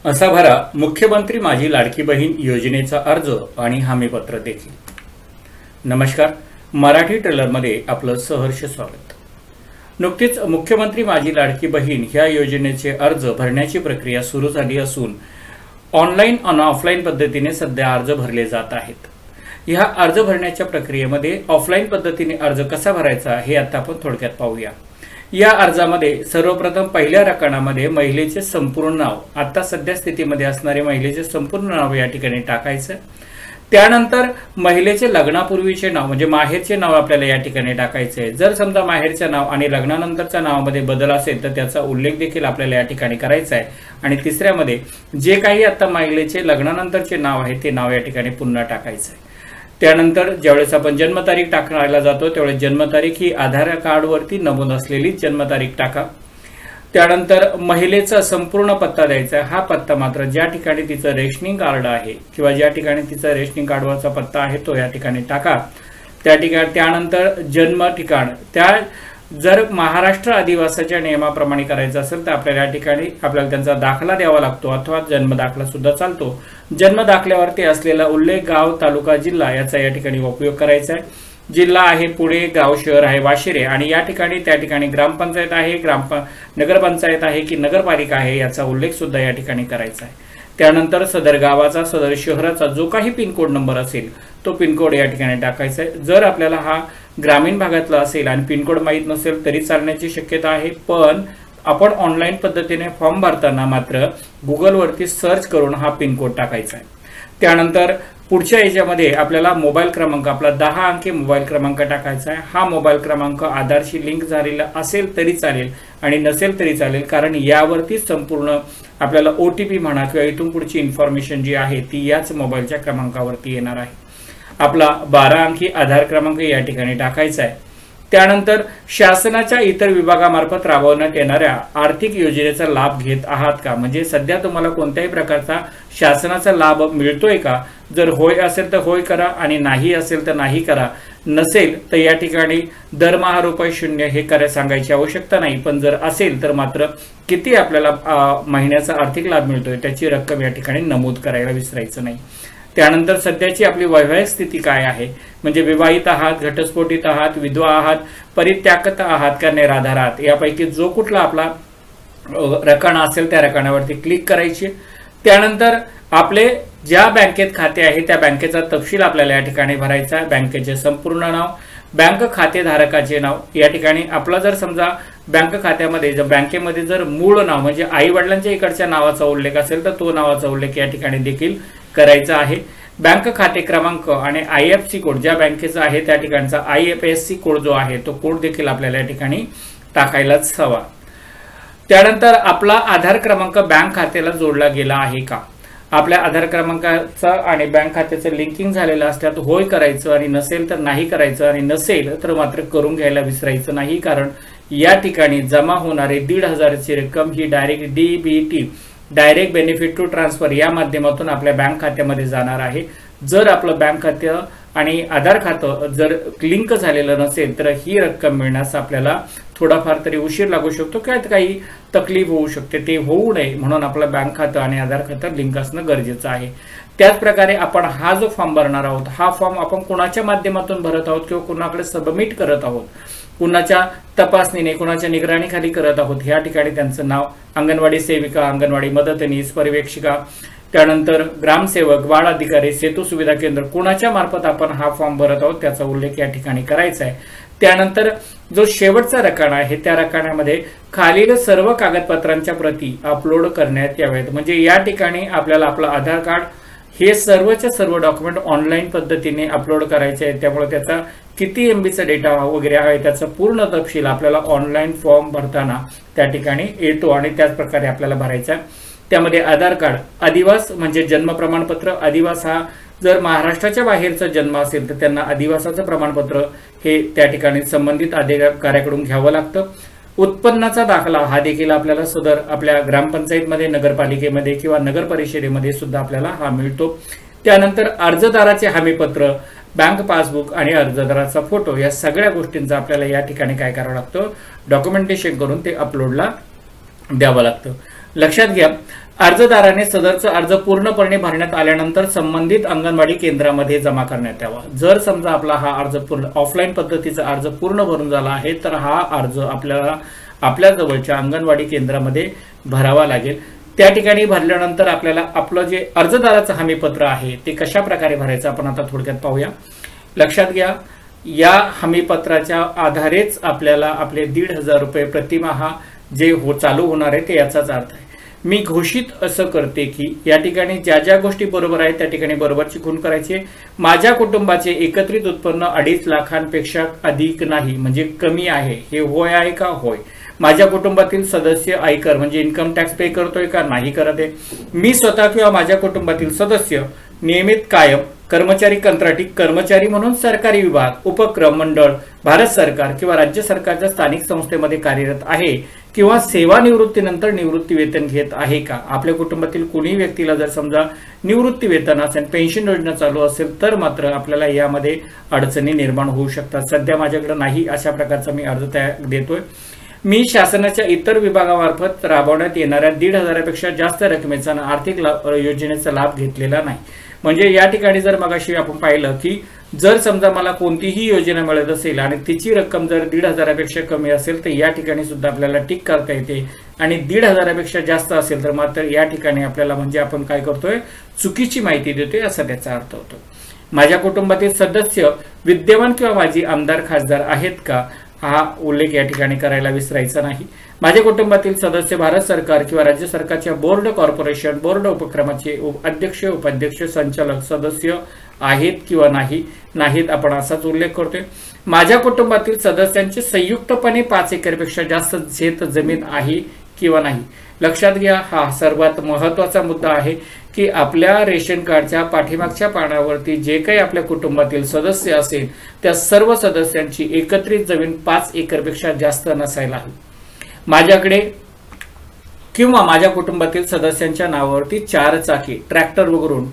असा भरा मुख्यमंत्री माझी लाडकी बहीण योजनेचा अर्ज आणि हमीपत्र देखील। नमस्कार, मराठी ट्रेलरमध्ये आपलं सहर्ष स्वागत। नुकतीच मुख्यमंत्री माझी लाडकी बहीण ह्या योजनेचे अर्ज भरण्याची प्रक्रिया सुरू झाली असून ऑनलाईन आणि ऑफलाईन पद्धतीने सध्या अर्ज भरले जात आहेत। ह्या अर्ज भरण्याच्या प्रक्रियेमध्ये ऑफलाईन पद्धतीने अर्ज कसा भरायचा हे आता आपण थोडक्यात पाहूया। या अर्जामध्ये सर्वप्रथम पहिल्या रकानामध्ये महिलेचे संपूर्ण नाव, आता सध्या स्थितीमध्ये असणारे महिलेचे संपूर्ण नाव या ठिकाणी टाकायचं। त्यानंतर महिलेचे लग्नापूर्वीचे नाव म्हणजे माहेरचे नाव आपल्याला या ठिकाणी टाकायचे आहे। जर समजा माहेरचे नाव आणि लग्नानंतरच्या नावामध्ये बदल असेल तर त्याचा उल्लेख देखील आपल्याला या ठिकाणी करायचा आहे। आणि तिसऱ्यामध्ये जे काही आता महिलेचे लग्नानंतरचे नाव आहे ते नाव या ठिकाणी पुन्हा टाकायचं आहे। त्यानंतर ज्यावेळेस आपण जन्मतारीख टाकायला जातो त्यावेळेस जन्मतारीख ही आधार कार्डवरती नमूद असलेली जन्मतारीख टाका। त्यानंतर महिलेचा संपूर्ण पत्ता द्यायचा। हा पत्ता मात्र ज्या ठिकाणी तिचं रेशनिंग कार्ड आहे किंवा ज्या ठिकाणी तिचा रेशनिंग कार्डवरचा पत्ता आहे तो या ठिकाणी टाका। त्या ठिकाणी त्यानंतर जन्म ठिकाण जर महाराष्ट्र आदिवासीच्या नियमाप्रमाणे करायचं असेल तर आपल्याला या ठिकाणी आपल्याला त्यांचा दाखला द्यावा लागतो अथवा जन्म दाखला सुद्धा चालतो। जन्म दाखल्यावरती असलेला उल्लेख गाव, तालुका, जिल्हा याचा या ठिकाणी उपयोग करायचा आहे। जिल्हा आहे पुणे, गाव शहर आहे वाशिरे आणि या ठिकाणी त्या ठिकाणी ग्रामपंचायत आहे, नगरपंचायत आहे की नगरपालिका आहे याचा उल्लेख सुद्धा या ठिकाणी करायचा आहे। त्यानंतर सदर गावाचा, सदर शहराचा जो काही पिनकोड नंबर असेल तो पिनकोड या ठिकाणी टाकायचा आहे। जर आपल्याला हा ग्रामीण भागातला असेल आणि पिनकोड माहीत नसेल तरी चालण्याची शक्यता आहे, पण आपण ऑनलाईन पद्धतीने फॉर्म भरताना मात्र गुगलवरती सर्च करून हा पिनकोड टाकायचा आहे। त्यानंतर पुढच्या याच्यामध्ये आपल्याला मोबाईल क्रमांक, आपला 10 अंकी मोबाईल क्रमांक टाकायचा आहे। हा मोबाईल क्रमांक आधारशी लिंक झालेला असेल तरी चालेल आणि नसेल तरी चालेल, कारण यावरती संपूर्ण आपल्याला OTP म्हणा किंवा इथून पुढची इन्फॉर्मेशन जी आहे ती याच मोबाईलच्या क्रमांकावरती येणार आहे। आपला 12 अंकी आधार क्रमांक या ठिकाणी टाकायचा आहे। त्यानंतर शासनाच्या इतर विभागामार्फत राबवण्यात येणाऱ्या आर्थिक योजनेचा लाभ घेत आहात का, म्हणजे सध्या तुम्हाला कोणत्याही प्रकारचा शासनाचा लाभ मिळतोय का। जर होय असेल तर होय करा आणि नाही असेल तर नाही करा। नसेल तर या ठिकाणी दरमहा ₹0 हे सांगायची आवश्यकता नाही, पण जर असेल तर मात्र किती आपल्याला महिन्याचा आर्थिक लाभ मिळतोय त्याची रक्कम या ठिकाणी नमूद करायला विसरायचं नाही। त्यानंतर सध्याची आपली वैवाहिक स्थिती काय आहे, म्हणजे विवाहित आहात, घटस्फोटित आहात, विधवा आहात, परित्यागत आहात का निराधार आहात, यापैकी जो कुठला आपला रकाना असेल त्या रकान्यावरती क्लिक करायची। त्यानंतर आपले ज्या बँकेत खाते आहे त्या बँकेचा तपशील आपल्याला या ठिकाणी भरायचा आहे। बँकेचे संपूर्ण नाव, बँक खातेधारकाचे नाव, या ठिकाणी आपला जर समजा बँक खात्यामध्ये बँकेमध्ये जर मूळ नाव म्हणजे आई वडिलांच्या इकडच्या नावाचा उल्लेख असेल तर तो नावाचा उल्लेख या ठिकाणी देखील करायचा आहे। बँक खाते क्रमांक आणि IFSC कोड ज्या बँकेचा आहे त्या ठिकाणचा IFSC कोड जो आहे तो कोड देखील आपल्याला या ठिकाणी टाकायलाच हवा। त्यानंतर आपला आधार क्रमांक बँक खात्याला जोडला गेला आहे का, आपल्या आधार क्रमांकाचा आणि बँक खात्याचं लिंकिंग झालेलं असल्यास होय करायचं आणि नसेल तर नाही करायचं आणि नसेल तर मात्र करून घ्यायला विसरायचं नाही, कारण या ठिकाणी जमा होणारे 1,500 ची रक्कम ही direct DBT direct benefit to transfer या माध्यमातून आपल्या बँक खात्यामध्ये जाणार आहे। जर आपलं बँक खातं आणि आधार खातं जर लिंक झालेलं नसेल तर ही रक्कम मिळण्यास आपल्याला थोडाफार तरी उशीर लागू शकतो किंवा काही तकलीफ होऊ शकते, ते होऊ नये म्हणून आपलं बँक खातं आणि आधार खातं लिंक असणं गरजेचं आहे। त्याचप्रकारे आपण हा जो फॉर्म भरणार आहोत हा फॉर्म आपण कोणाच्या माध्यमातून भरत आहोत किंवा कोणाकडे सबमिट करत आहोत, कुणाच्या तपासणीने, कुणाच्या निगराणीखाली करत आहोत, ह्या ठिकाणी त्यांचं नाव, अंगणवाडी सेविका, अंगणवाडी मदतनीस, पर्यवेक्षिका, त्यानंतर ग्रामसेवक, बाळ अधिकारी, सेतू सुविधा केंद्र, कुणाच्या मार्फत आपण हा फॉर्म भरत आहोत त्याचा उल्लेख या ठिकाणी करायचा आहे। त्यानंतर जो शेवटचा रकाना आहे त्या रकान्यामध्ये खालील सर्व कागदपत्रांच्या प्रती अपलोड करण्यात यावेत, म्हणजे या ठिकाणी आपल्याला आपलं आधार कार्ड हे सर्वच्या सर्व डॉक्युमेंट ऑनलाईन पद्धतीने अपलोड करायचे आहे। त्यामुळे त्याचा किती MBचा डेटा वगैरे आहे त्याचा पूर्ण तपशील आपल्याला ऑनलाईन फॉर्म भरताना त्या ठिकाणी येतो आणि त्याच प्रकारे आपल्याला भरायचा आहे। त्यामध्ये आधार कार्ड, अधिवास म्हणजे जन्म प्रमाणपत्र, अधिवास हा जर महाराष्ट्राच्या बाहेरचा जन्म असेल तर त्यांना अधिवासाचं प्रमाणपत्र हे त्या ठिकाणी संबंधित अधिकाऱ्याकडून घ्यावं लागतं। उत्पन्नाचा दाखला हा देखील आपल्याला सदर आपल्या ग्रामपंचायतमध्ये, नगरपालिकेमध्ये किंवा नगर परिषदेमध्ये सुद्धा आपल्याला हा मिळतो। त्यानंतर अर्जदाराचे हमीपत्र, बँक पासबुक आणि अर्जदाराचा फोटो या सगळ्या गोष्टींचा आपल्याला या ठिकाणी काय करावं लागतं, डॉक्युमेंटेशन करून ते अपलोडला द्यावं लागतं। लक्षात घ्या, अर्जदाराने सदरचा अर्ज पूर्णपणे भरण्यात आल्यानंतर संबंधित अंगणवाडी केंद्रामध्ये जमा करण्यात यावा। जर समजा आपला हा अर्ज पूर्ण ऑफलाईन पद्धतीचा अर्ज पूर्ण भरून झाला आहे तर हा अर्ज आपल्याला आपल्या जवळच्या अंगणवाडी केंद्रामध्ये भरावा लागेल। त्या ठिकाणी भरल्यानंतर आपल्याला आपलं जे अर्जदाराचं हमीपत्र आहे ते कशा प्रकारे भरायचं आपण आता थोडक्यात पाहूया। लक्षात घ्या, या हमीपत्राच्या आधारेच आपल्याला आपले 1,500 रुपये प्रतिमाह जे चालू होणार आहे ते याचाच अर्थ आहे। मी घोषित असं करते की या ठिकाणी ज्या ज्या गोष्टी बरोबर आहेत त्या ठिकाणी बरोबरची खूण करायची। माझ्या कुटुंबाचे एकत्रित उत्पन्न 2.5 लाखांपेक्षा अधिक नाही म्हणजे कमी आहे, हे होय आहे का? होय। माझ्या कुटुंबातील सदस्य आयकर म्हणजे इन्कम टॅक्स पे करतोय का? नाही करत आहे। मी स्वतः किंवा माझ्या कुटुंबातील सदस्य नियमित कायम कर्मचारी, कंत्राटी कर्मचारी म्हणून सरकारी विभाग, उपक्रम, मंडळ, भारत सरकार किंवा राज्य सरकारच्या स्थानिक संस्थेमध्ये कार्यरत आहे किंवा सेवानिवृत्तीनंतर निवृत्ती वेतन घेत आहे का? आपल्या कुटुंबातील कोणी व्यक्तीला जर समजा निवृत्ती वेतन असेल, पेन्शन योजना चालू असेल तर मात्र आपल्याला यामध्ये अडचणी निर्माण होऊ शकतात। सध्या माझ्याकडे नाही अशा प्रकारचा मी अर्ज देतोय। मी शासनाच्या इतर विभागामार्फत राबवण्यात येणाऱ्या 1,500 पेक्षा जास्त रकमेचा आर्थिक योजनेचा लाभ घेतलेला नाही। म्हणजे या ठिकाणी जर मगाशी आपण पाहिलं की जर समजा मला कोणतीही योजना मिळत असेल आणि तिची रक्कम जर 1,500 पेक्षा कमी असेल तर या ठिकाणी सुद्धा आपल्याला टिक करता येते, आणि 1,500 पेक्षा जास्त असेल तर मात्र या ठिकाणी आपल्याला म्हणजे आपण काय करतोय, चुकीची माहिती देतोय असा त्याचा अर्थ होतो। माझ्या कुटुंबातील सदस्य विद्यमान किंवा माजी आमदार, खासदार आहेत का? हा उल्लेख या ठिकाणी करायला विसरायचा नाही। माझ्या कुटुंबातील सदस्य भारत सरकार किंवा राज्य सरकारच्या बोर्ड, कॉर्पोरेशन, बोर्ड उपक्रमाचे अध्यक्ष, उपाध्यक्ष, संचालक सदस्य आहेत किंवा नाहीत आपण असाच उल्लेख करतोय। माझ्या कुटुंबातील सदस्यांचे संयुक्तपणे 5 एकरपेक्षा जास्त शेत जमीन आहे किंवा नाही। लक्षात घ्या, हा सर्वात महत्त्वाचा मुद्दा आहे की आपल्या रेशन कार्डच्या पाठीमागच्या पानावरती जे काही आपल्या कुटुंबातील सदस्य असेल त्या सर्व सदस्यांची एकत्रित जमीन 5 एकरपेक्षा जास्त नसायला हवी। माझ्याकडे किंवा माझ्या कुटुंबातील सदस्यांच्या नावावरती 4 चाकी ट्रॅक्टर वगैरे,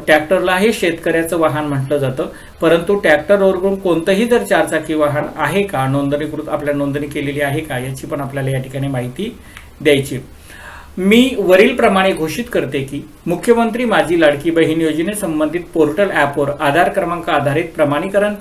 ट्रॅक्टरला हे शेतकऱ्याचं वाहन म्हटलं जातं, परंतु ट्रॅक्टरवरून कोणतंही जर 4 चाकी वाहन आहे का, नोंदणीकृत आपल्या नोंदणी केलेली आहे का, याची पण आपल्याला या ठिकाणी माहिती द्यायची। मी वरील प्रमाणे घोषित करते की मुख्यमंत्री माझी लाडकी बहीण योजनेसंबंधित पोर्टल ॲपवर आधार क्रमांक आधारित प्रमाणीकरण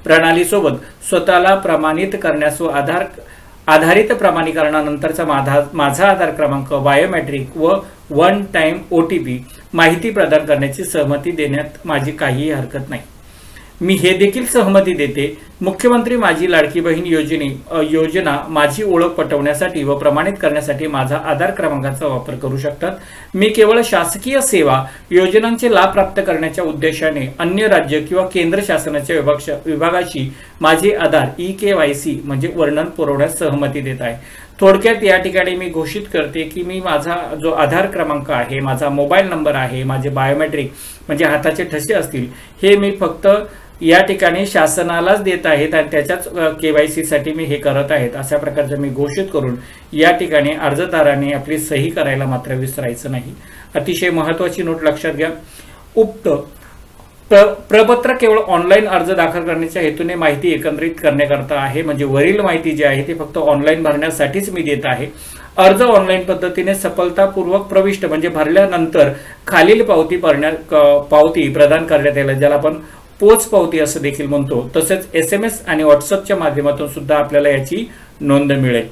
प्रणालीसोबत स्वतःला प्रमाणित करण्यास व आधारित प्रमाणीकरणानंतरचा माझा आधार क्रमांक, बायोमेट्रिक व 1 टाइम OTP माहिती प्रदान करण्याची सहमती देण्यात माझी काहीही हरकत नाही। मी हे देखील सहमती देते, मुख्यमंत्री माझी लाडकी बहीण योजना माझी ओळख पटवण्यासाठी व प्रमाणित करण्यासाठी माझा आधार क्रमांकाचा वापर करू शकतात। मी केवळ शासकीय सेवा योजनांचे लाभ प्राप्त करण्याच्या उद्देशाने अन्य राज्य किंवा केंद्र शासनाच्या विभागाशी माझे आधार EKYC म्हणजे वर्णन पुरवण्यास सहमती देत आहे। थोडक्यात या ठिकाणी मी घोषित करते की मी माझा जो आधार क्रमांक आहे, माझा मोबाईल नंबर आहे, माझे बायोमेट्रिक म्हणजे हाताचे ठसे असतील, हे मी फक्त या ठिकाणी शासनालाच देत आहेत आणि त्याच्याच KYC साठी मी हे करत आहेत अशा प्रकारचं मी घोषित करून या ठिकाणी अर्जदारांनी आपली सही करायला मात्र विसरायचं नाही। अतिशय महत्त्वाची नोट लक्षात घ्या, उक्त प्रपत्र केवळ ऑनलाईन अर्ज दाखल करण्याच्या हेतूने माहिती एकत्रित करण्याकरता आहे, म्हणजे वरील माहिती जी आहे ती फक्त ऑनलाईन भरण्यासाठीच मी देत आहे। अर्ज ऑनलाईन पद्धतीने सफलतापूर्वक प्रविष्ट म्हणजे भरल्यानंतर खालील पावती प्रदान करण्यात येईल, ज्याला आपण पोच पावती असं देखील म्हणतो। तसेच SMS आणि WhatsAppच्या माध्यमातून सुद्धा आपल्याला याची नोंद मिळेल।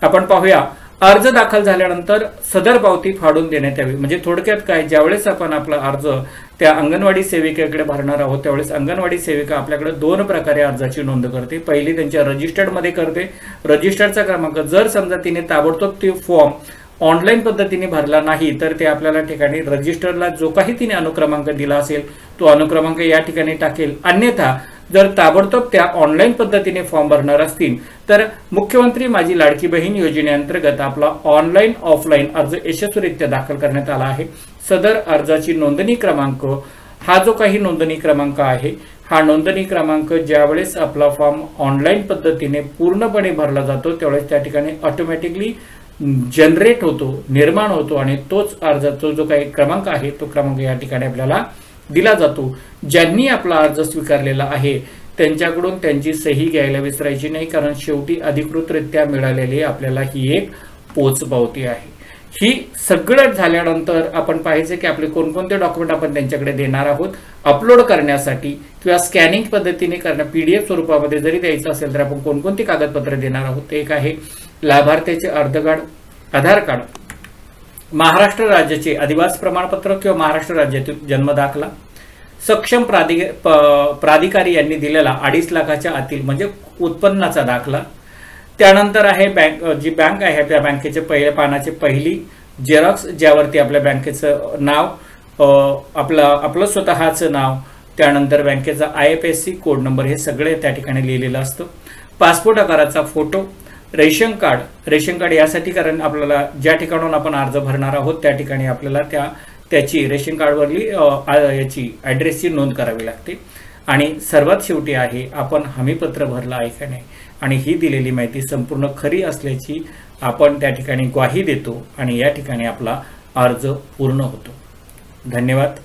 आपण पाहूया, अर्ज दाखल झाल्यानंतर सदर पावती फाडून देण्यात यावी। म्हणजे थोडक्यात काय, ज्यावेळेस आपण आपला अर्ज त्या अंगणवाडी सेविकेकडे भरणार आहोत त्यावेळेस अंगणवाडी सेविका आपल्याकडे 2 प्रकारे अर्जाची नोंद करते। पहिली त्यांच्या रजिस्टर्ड मध्ये करते, रजिस्टरचा क्रमांक जर समजा तिने ताबडतोब ते फॉर्म ऑनलाईन पद्धतीने भरला नाही तर ते आपल्याला ठिकाणी रजिस्टरला जो काही तिने अनुक्रमांक दिला असेल तो अनुक्रमांक या ठिकाणी टाकेल। अन्यथा जर ताबडतोब त्या ऑनलाईन पद्धतीने फॉर्म भरणार असतील तर मुख्यमंत्री माझी लाडकी बहीण योजनेअंतर्गत आपला ऑनलाईन ऑफलाईन अर्ज यशस्वीरित्या दाखल करण्यात आला आहे। सदर अर्जाची नोंदणी क्रमांक, हा जो काही नोंदणी क्रमांक आहे, हा नोंदणी क्रमांक ज्यावेळेस आपला फॉर्म ऑनलाईन पद्धतीने पूर्णपणे भरला जातो त्यावेळेस त्या ठिकाणी ऑटोमॅटिकली जनरेट होतो, निर्माण होतो आणि तोच अर्जाचा जो काही क्रमांक आहे तो क्रमांक या ठिकाणी आपल्याला दिला जातो। ज्यांनी आपला अर्ज स्वीकारलेला आहे त्यांच्याकडून त्यांची सही घ्यायला विसरायची नाही, कारण शेवटी अधिकृतरित्या मिळालेली आपल्याला ही एक पोचपावती आहे। ही सगळं झाल्यानंतर आपण पाहायचं की आपले कोणकोणते डॉक्युमेंट आपण त्यांच्याकडे देणार आहोत अपलोड करण्यासाठी किंवा स्कॅनिंग पद्धतीने करणं, PDF स्वरूपामध्ये जरी द्यायचं असेल तर आपण कोणकोणती कागदपत्रे देणार आहोत। एक आहे लाभार्थ्याचे अर्ध कार्ड, आधार कार्ड, महाराष्ट्र राज्याचे अधिवास प्रमाणपत्र किंवा महाराष्ट्र राज्यातील जन्म दाखला, सक्षम प्राधिकारी यांनी दिलेला 2.5 लाखाच्या आतील म्हणजे उत्पन्नाचा दाखला, त्यानंतर आहे जी बँक आहे त्या बँकेचे पहिल्या पानाचे पहिली झेरॉक्स ज्यावरती आपल्या बँकेचं नाव, आपलं स्वतःचं नाव, त्यानंतर बँकेचा IFSC कोड नंबर हे सगळे त्या ठिकाणी लिहिलेलं असतं, पासपोर्ट आकाराचा फोटो, रेशन कार्ड यासाठी कारण आपल्याला ज्या ठिकाणाहून आपण अर्ज भरणार आहोत त्या ठिकाणी आपल्याला त्याची रेशन कार्डवरली याची ॲड्रेसची नोंद करावी लागते। आणि सर्वात शेवटी आहे आपण हमीपत्र भरलं आहे का नाही आणि ही दिलेली माहिती संपूर्ण खरी असल्याची आपण त्या ठिकाणी ग्वाही देतो आणि या ठिकाणी आपला अर्ज पूर्ण होतो। धन्यवाद।